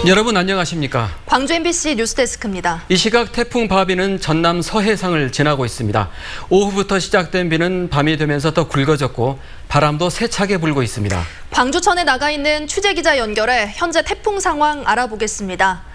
여러분 안녕하십니까? 광주 MBC 뉴스데스크입니다. 이 시각 태풍 바비는 전남 서해상을 지나고 있습니다. 오후부터 시작된 비는 밤이 되면서 더 굵어졌고 바람도 세차게 불고 있습니다. 광주천에 나가 있는 취재기자 연결해 현재 태풍 상황 알아보겠습니다.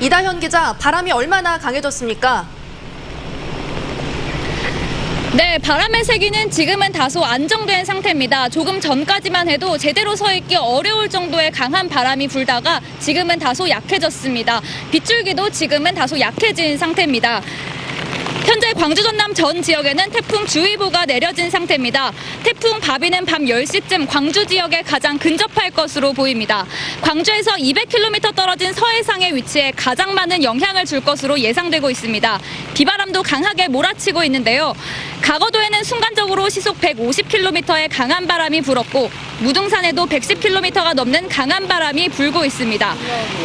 이다현 기자, 바람이 얼마나 강해졌습니까? 네, 바람의 세기는 지금은 다소 안정된 상태입니다. 조금 전까지만 해도 제대로 서 있기 어려울 정도의 강한 바람이 불다가 지금은 다소 약해졌습니다. 빗줄기도 지금은 다소 약해진 상태입니다. 현재 광주 전남 전 지역에는 태풍 주의보가 내려진 상태입니다. 태풍 바비는 밤 10시쯤 광주 지역에 가장 근접할 것으로 보입니다. 광주에서 200km 떨어진 서해상에 위치해 가장 많은 영향을 줄 것으로 예상되고 있습니다. 비바람도 강하게 몰아치고 있는데요. 가거도에는 순간적으로 시속 150km의 강한 바람이 불었고 무등산에도 110km가 넘는 강한 바람이 불고 있습니다.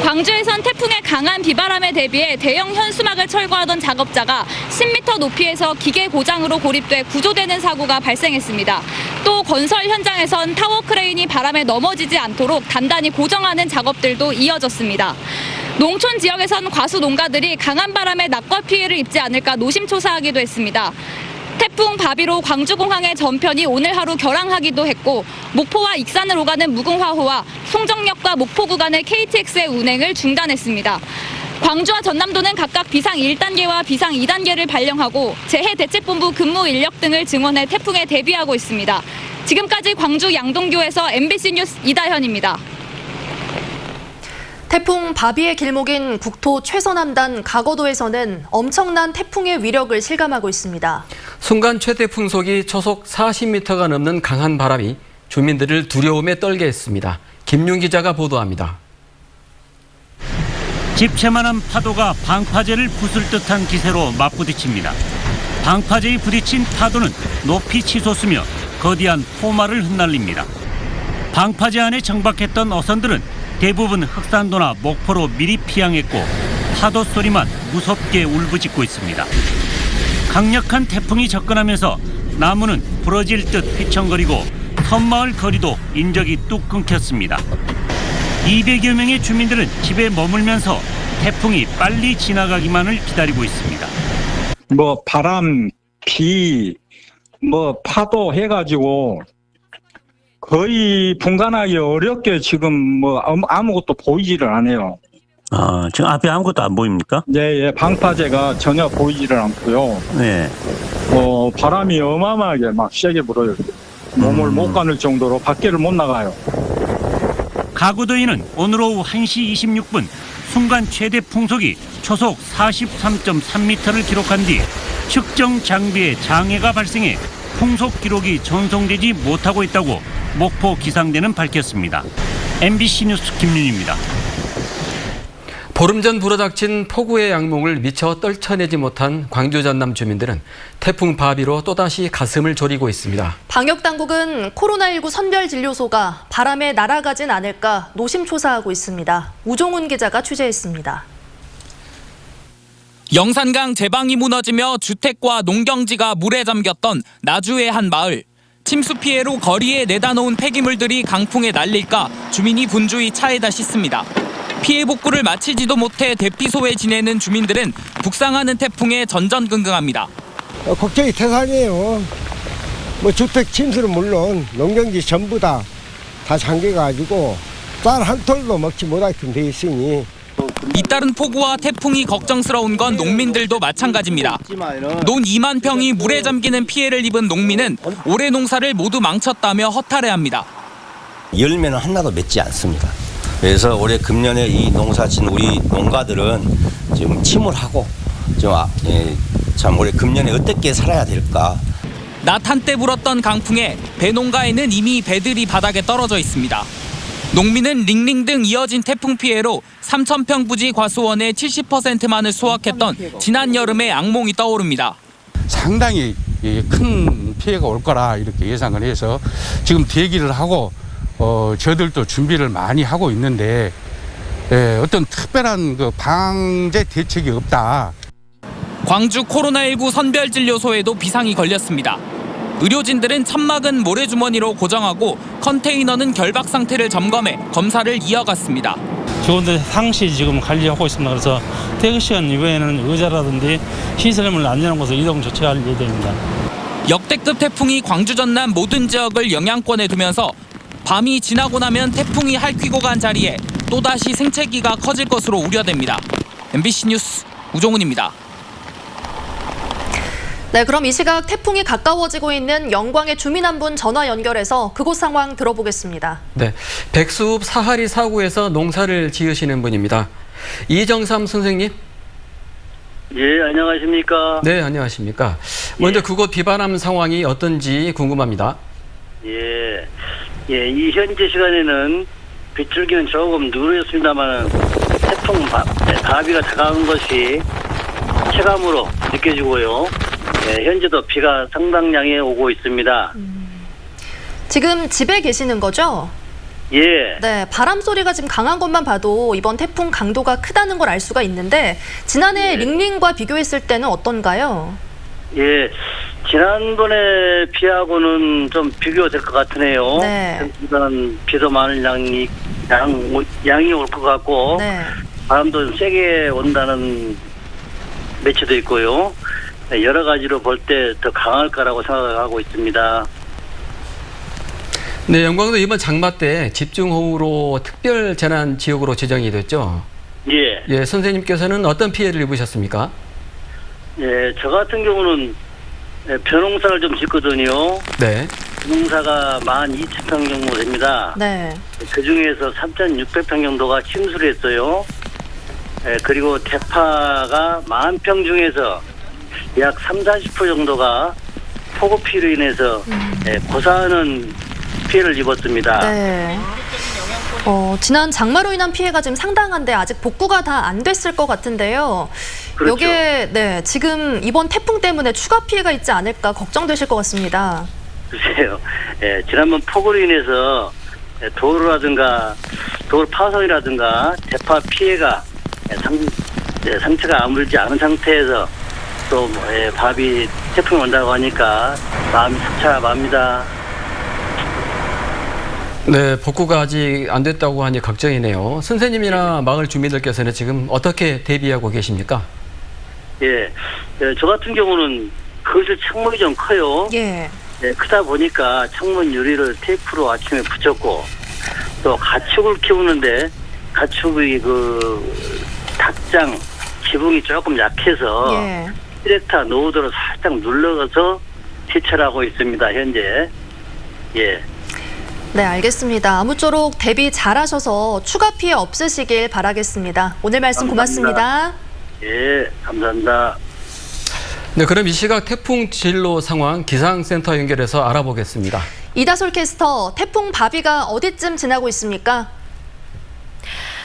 광주에선 태풍의 강한 비바람에 대비해 대형 현수막을 철거하던 작업자가 10m 높이에서 기계 고장으로 고립돼 구조되는 사고가 발생했습니다. 또 건설 현장에선 타워 크레인이 바람에 넘어지지 않도록 단단히 고정하는 작업들도 이어졌습니다. 농촌 지역에선 과수 농가들이 강한 바람에 낙과 피해를 입지 않을까 노심초사하기도 했습니다. 태풍 바비로 광주공항의 전편이 오늘 하루 결항하기도 했고 목포와 익산을 오가는 무궁화호와 송정역과 목포 구간의 KTX의 운행을 중단했습니다. 광주와 전남도는 각각 비상 1단계와 비상 2단계를 발령하고 재해대책본부 근무 인력 등을 증원해 태풍에 대비하고 있습니다. 지금까지 광주 양동교에서 MBC 뉴스 이다현입니다. 태풍 바비의 길목인 국토 최서남단 가거도에서는 엄청난 태풍의 위력을 실감하고 있습니다. 순간 최대 풍속이 초속 40m가 넘는 강한 바람이 주민들을 두려움에 떨게 했습니다. 김윤 기자가 보도합니다. 집채만한 파도가 방파제를 부술 듯한 기세로 맞부딪힙니다. 방파제에 부딪힌 파도는 높이 치솟으며 거대한 포마를 흩날립니다. 방파제 안에 정박했던 어선들은 대부분 흑산도나 목포로 미리 피항했고 파도 소리만 무섭게 울부짖고 있습니다. 강력한 태풍이 접근하면서 나무는 부러질 듯 휘청거리고 섬마을 거리도 인적이 뚝 끊겼습니다. 200여 명의 주민들은 집에 머물면서 태풍이 빨리 지나가기만을 기다리고 있습니다. 바람, 비, 파도 해가지고 거의 분간하기 어렵게 지금 아무것도 보이지를 않아요. 지금 앞에 아무것도 안 보입니까? 네, 방파제가 전혀 보이지를 않고요. 네. 바람이 어마어마하게 막 세게 불어요. 몸을 못 가눌 정도로 밖에를 못 나가요. 가구도에는 오늘 오후 1시 26분 순간 최대 풍속이 초속 43.3m를 기록한 뒤 측정 장비에 장애가 발생해 풍속 기록이 전송되지 못하고 있다고 목포 기상대는 밝혔습니다. MBC 뉴스 김윤입니다. 보름 전 불어닥친 폭우의 양몽을 미처 떨쳐내지 못한 광주 전남 주민들은 태풍 바비로 또다시 가슴을 졸이고 있습니다. 방역당국은 코로나19 선별진료소가 바람에 날아가진 않을까 노심초사하고 있습니다. 우종훈 기자가 취재했습니다. 영산강 제방이 무너지며 주택과 농경지가 물에 잠겼던 나주의 한 마을. 침수 피해로 거리에 내다 놓은 폐기물들이 강풍에 날릴까 주민이 분주히 차에다 싣습니다. 피해 복구를 마치지도 못해 대피소에 지내는 주민들은 북상하는 태풍에 전전긍긍합니다. 걱정이 태산이에요. 주택 침수는 물론 농경지 전부 다 잠겨가지고 쌀 한 톨도 먹지 못하게끔 돼 있으니. 잇따른 폭우와 태풍이 걱정스러운 건 농민들도 마찬가지입니다. 논 2만 평이 물에 잠기는 피해를 입은 농민은 올해 농사를 모두 망쳤다며 허탈해합니다. 열매는 하나도 맺지 않습니다. 그래서 올해 금년에 이 농사 짓는 우리 농가들은 지금 침울하고 참 올해 금년에 어떻게 살아야 될까. 낮 한때 불었던 강풍에 배농가에는 이미 배들이 바닥에 떨어져 있습니다. 농민은 링링 등 이어진 태풍 피해로 3,000평 부지 과수원의 70%만을 수확했던 지난 여름의 악몽이 떠오릅니다. 상당히 큰 피해가 올 거라 이렇게 예상을 해서 지금 대기를 하고 저들도 준비를 많이 하고 있는데 어떤 특별한 그 방제 대책이 없다. 광주 코로나19 선별진료소에도 비상이 걸렸습니다. 의료진들은 천막은 모래주머니로 고정하고 컨테이너는 결박 상태를 점검해 검사를 이어갔습니다. 교원들 상시 지금 관리하고 있습니다. 그래서 퇴근 시간 이후에는 의자라든지 시설물 안전한 곳으로 이동 조치할 예정입니다. 역대급 태풍이 광주 전남 모든 지역을 영향권에 두면서 밤이 지나고 나면 태풍이 핥히고 간 자리에 또다시 생채기가 커질 것으로 우려됩니다. MBC 뉴스 우종훈입니다. 네, 그럼 이 시각 태풍이 가까워지고 있는 영광의 주민 한 분 전화 연결해서 그곳 상황 들어보겠습니다. 네, 백수읍 사하리 사구에서 농사를 지으시는 분입니다. 이정삼 선생님. 예, 안녕하십니까. 네, 안녕하십니까. 먼저 그곳 비바람 상황이 어떤지 궁금합니다. 예, 이 현재 시간에는 빗줄기는 조금 누르셨습니다만 태풍 바비가 다가온 것이 체감으로 느껴지고요. 현재도 비가 상당량에 오고 있습니다. 지금 집에 계시는 거죠? 예. 네, 바람 소리가 지금 강한 것만 봐도 이번 태풍 강도가 크다는 걸 알 수가 있는데 지난해 링링과 비교했을 때는 어떤가요? 예, 지난번에 비하고는 좀 비교될 것 같으네요. 네. 일단 비도 많은 양이 올 것 같고 네. 바람도 좀 세게 온다는 매체도 있고요. 여러 가지로 볼 때 더 강할 거라고 생각하고 있습니다. 네, 영광도 이번 장마 때 집중호우로 특별 재난 지역으로 지정이 됐죠. 예. 예, 선생님께서는 어떤 피해를 입으셨습니까? 예, 저 같은 경우는 벼농사를 좀 짓거든요. 네. 벼농사가 12,000평 정도 됩니다. 네. 그 중에서 3,600평 정도가 침수를 했어요. 그리고 대파가 10,000평 중에서 약 30-40% 정도가 폭우피로 인해서 고사하는 피해를 입었습니다. 네. 지난 장마로 인한 피해가 지금 상당한데 아직 복구가 다 안 됐을 것 같은데요. 그렇죠. 여기에 네, 지금 이번 태풍 때문에 추가 피해가 있지 않을까 걱정되실 것 같습니다. 글쎄요. 지난번 폭우로 인해서 도로라든가 도로 파손이라든가 대파 피해가 상처가 아물지 않은 상태에서 또 밥이 태풍이 온다고 하니까 마음이 착잡합니다. 네, 복구가 아직 안 됐다고 하니 걱정이네요. 선생님이나 마을 주민들께서는 지금 어떻게 대비하고 계십니까? 예, 저 같은 경우는 거실 창문이 좀 커요. 예. 크다 보니까 창문 유리를 테이프로 아침에 붙였고 또 가축을 키우는데 가축의 그 닭장 지붕이 조금 약해서 예. 트랙터 노드로 살짝 눌러서 시찰하고 있습니다. 현재. 예. 네, 알겠습니다. 아무쪼록 대비 잘하셔서 추가 피해 없으시길 바라겠습니다. 오늘 말씀 고맙습니다. 예, 감사합니다. 네, 그럼 이 시각 태풍 진로 상황 기상센터 연결해서 알아보겠습니다. 이다솔 캐스터, 태풍 바비가 어디쯤 지나고 있습니까?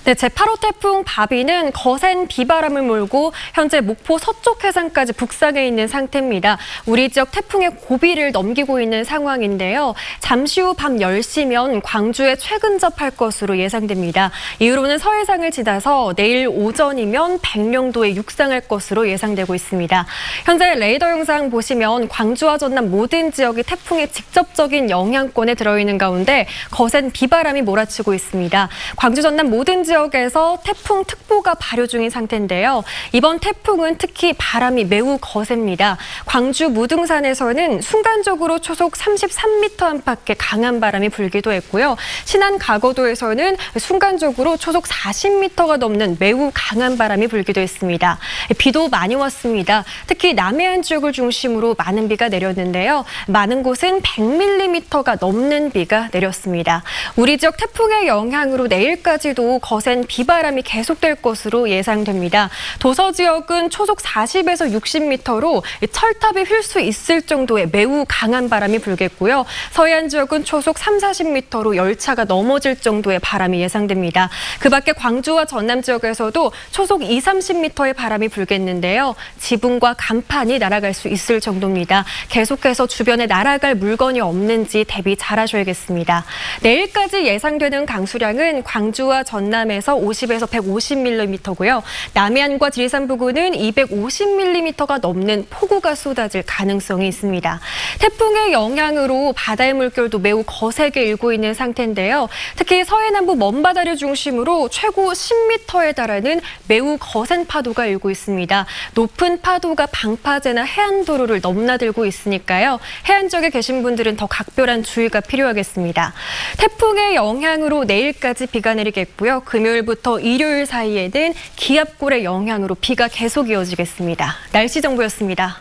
네, 제8호 태풍 바비는 거센 비바람을 몰고 현재 목포 서쪽 해상까지 북상해 있는 상태입니다. 우리 지역 태풍의 고비를 넘기고 있는 상황인데요. 잠시 후 밤 10시면 광주에 최근접할 것으로 예상됩니다. 이후로는 서해상을 지나서 내일 오전이면 백령도에 육상할 것으로 예상되고 있습니다. 현재 레이더 영상 보시면 광주와 전남 모든 지역이 태풍의 직접적인 영향권에 들어있는 가운데 거센 비바람이 몰아치고 있습니다. 광주 전남 모든 지역에서 태풍특보가 발효 중인 상태인데요. 이번 태풍은 특히 바람이 매우 거셉니다. 광주 무등산에서는 순간적으로 초속 33m 안팎의 강한 바람이 불기도 했고요. 신안 가거도에서는 순간적으로 초속 40m가 넘는 매우 강한 바람이 불기도 했습니다. 비도 많이 왔습니다. 특히 남해안 지역을 중심으로 많은 비가 내렸는데요. 많은 곳은 100mm가 넘는 비가 내렸습니다. 우리 지역 태풍의 영향으로 내일까지도 거센 비바람이 계속될 것으로 예상됩니다. 도서 지역은 초속 40에서 60m로 철탑이 휠 수 있을 정도의 매우 강한 바람이 불겠고요. 서해안 지역은 초속 30-40m로 열차가 넘어질 정도의 바람이 예상됩니다. 그 밖에 광주와 전남 지역에서도 초속 20-30m의 바람이 불겠는데요. 지붕과 간판이 날아갈 수 있을 정도입니다. 계속해서 주변에 날아갈 물건이 없는지 대비 잘하셔야겠습니다. 내일까지 예상되는 강수량은 광주와 전남에 전남에서 50에서 150mm고요. 남해안과 지리산 부근은 250mm가 넘는 폭우가 쏟아질 가능성이 있습니다. 태풍의 영향으로 바다의 물결도 매우 거세게 일고 있는 상태인데요. 특히 서해남부 먼바다를 중심으로 최고 10m에 달하는 매우 거센 파도가 일고 있습니다. 높은 파도가 방파제나 해안도로를 넘나들고 있으니까요. 해안 지역에 계신 분들은 더 각별한 주의가 필요하겠습니다. 태풍의 영향으로 내일까지 비가 내리겠고요. 금요일부터 일요일 사이에는 기압골의 영향으로 비가 계속 이어지겠습니다. 날씨 정보였습니다.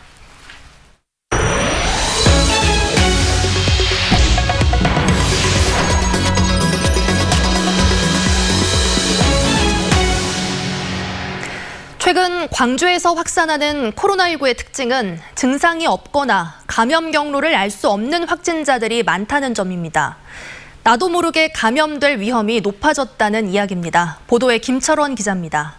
최근 광주에서 확산하는 코로나19의 특징은 증상이 없거나 감염 경로를 알 수 없는 확진자들이 많다는 점입니다. 나도 모르게 감염될 위험이 높아졌다는 이야기입니다. 보도에 김철원 기자입니다.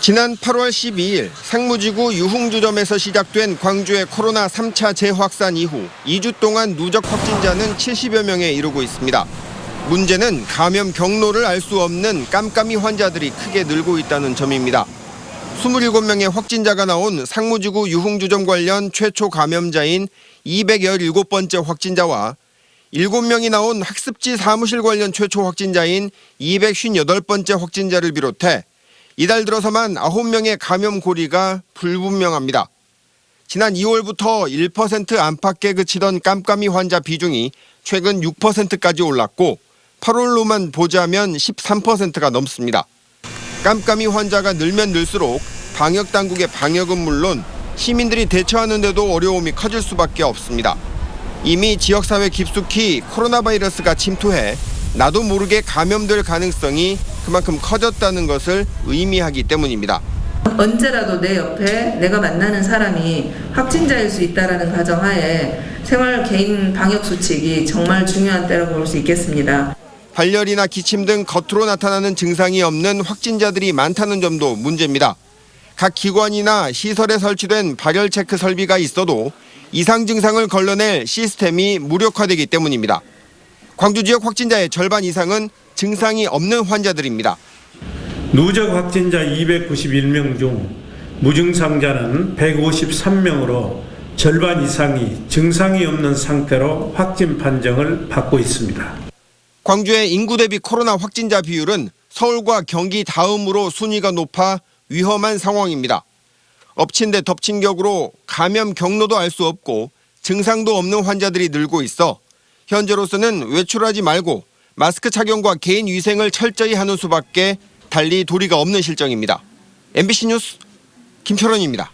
지난 8월 12일 상무지구 유흥주점에서 시작된 광주의 코로나 3차 재확산 이후 2주 동안 누적 확진자는 70여 명에 이르고 있습니다. 문제는 감염 경로를 알 수 없는 깜깜이 환자들이 크게 늘고 있다는 점입니다. 27명의 확진자가 나온 상무지구 유흥주점 관련 최초 감염자인 217번째 확진자와 7명이 나온 학습지 사무실 관련 최초 확진자인 258번째 확진자를 비롯해 이달 들어서만 9명의 감염 고리가 불분명합니다. 지난 2월부터 1% 안팎에 그치던 깜깜이 환자 비중이 최근 6%까지 올랐고 8월로만 보자면 13%가 넘습니다. 깜깜이 환자가 늘면 늘수록 방역당국의 방역은 물론 시민들이 대처하는 데도 어려움이 커질 수밖에 없습니다. 이미 지역사회 깊숙이 코로나 바이러스가 침투해 나도 모르게 감염될 가능성이 그만큼 커졌다는 것을 의미하기 때문입니다. 언제라도 내 옆에 내가 만나는 사람이 확진자일 수 있다는 가정하에 생활 개인 방역 수칙이 정말 중요한 때라고 볼 수 있겠습니다. 발열이나 기침 등 겉으로 나타나는 증상이 없는 확진자들이 많다는 점도 문제입니다. 각 기관이나 시설에 설치된 발열 체크 설비가 있어도 이상 증상을 걸러낼 시스템이 무력화되기 때문입니다. 광주 지역 확진자의 절반 이상은 증상이 없는 환자들입니다. 누적 확진자 291명 중 무증상자는 153명으로 절반 이상이 증상이 없는 상태로 확진 판정을 받고 있습니다. 광주의 인구 대비 코로나 확진자 비율은 서울과 경기 다음으로 순위가 높아 위험한 상황입니다. 엎친 데 덮친 격으로 감염 경로도 알 수 없고 증상도 없는 환자들이 늘고 있어 현재로서는 외출하지 말고 마스크 착용과 개인 위생을 철저히 하는 수밖에 달리 도리가 없는 실정입니다. MBC 뉴스 김철원입니다.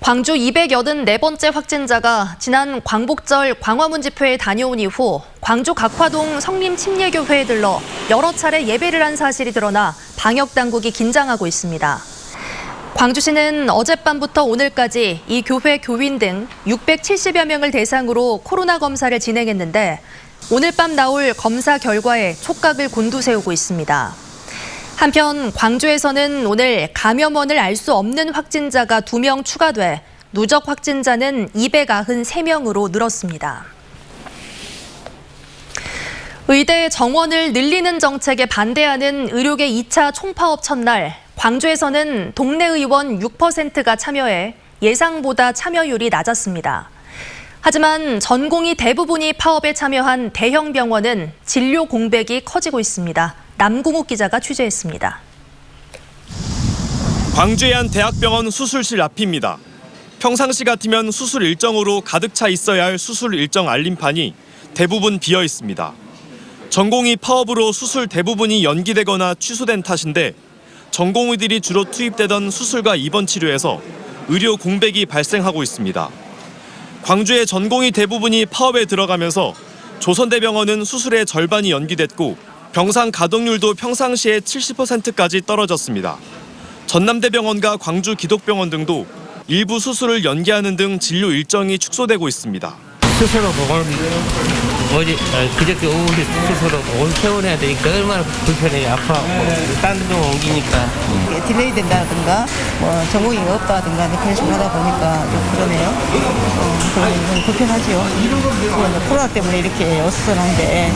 광주 284번째 확진자가 지난 광복절 광화문 집회에 다녀온 이후 광주 각화동 성림침례교회에 들러 여러 차례 예배를 한 사실이 드러나 방역당국이 긴장하고 있습니다. 광주시는 어젯밤부터 오늘까지 이 교회 교인 등 670여 명을 대상으로 코로나 검사를 진행했는데 오늘 밤 나올 검사 결과에 촉각을 곤두세우고 있습니다. 한편 광주에서는 오늘 감염원을 알 수 없는 확진자가 2명 추가돼 누적 확진자는 293명으로 늘었습니다. 의대 정원을 늘리는 정책에 반대하는 의료계 2차 총파업 첫날 광주에서는 동네 의원 6%가 참여해 예상보다 참여율이 낮았습니다. 하지만 전공의 대부분이 파업에 참여한 대형 병원은 진료 공백이 커지고 있습니다. 남궁욱 기자가 취재했습니다. 광주의 한 대학병원 수술실 앞입니다. 평상시 같으면 수술 일정으로 가득 차 있어야 할 수술 일정 알림판이 대부분 비어 있습니다. 전공의 파업으로 수술 대부분이 연기되거나 취소된 탓인데 전공의들이 주로 투입되던 수술과 입원 치료에서 의료 공백이 발생하고 있습니다. 광주의 전공의 대부분이 파업에 들어가면서 조선대병원은 수술의 절반이 연기됐고 병상 가동률도 평상시에 70%까지 떨어졌습니다. 전남대병원과 광주 기독병원 등도 일부 수술을 연기하는 등 진료 일정이 축소되고 있습니다. 스스로 보건 그저께 오후에 스스로 오늘 퇴원해야 되니까 얼마나 불편해요. 아파하고 딴 데로 옮기니까 딜레이 된다든가 뭐 전공이 없다든가 그런 식으로 하다 보니까 좀 그러네요. 그러면 불편하지요. 코로나 때문에 이렇게 어수선한데.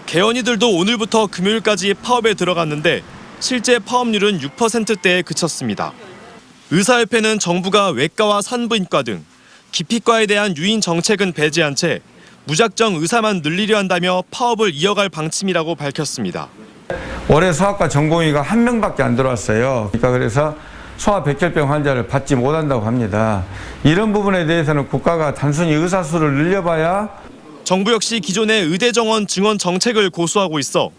개원이들도 오늘부터 금요일까지 파업에 들어갔는데 실제 파업률은 6%대에 그쳤습니다. 의사협회는 정부가 외과와 산부인과 등 기피과에 대한 유인 정책은 배제한 채 무작정 의사만 늘리려 한다며 파업을 이어갈 방침이라고 밝혔습니다. 올해 소아과 전공의가 1명밖에 안 들어왔어요. 그래서 소아백혈병 환자를 받지 못한다고 합니다. 이런 부분에 대해서는 국가가 단순히 의사 수를 늘려봐야 정부 역시 기존의 의대 정원 증원 정책을 고수하고 있어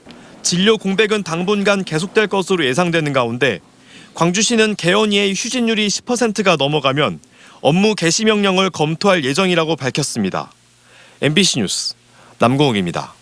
진료 공백은 당분간 계속될 것으로 예상되는 가운데 광주시는 개원이의 휴진율이 10%가 넘어가면 업무 개시 명령을 검토할 예정이라고 밝혔습니다. MBC 뉴스 남궁욱입니다.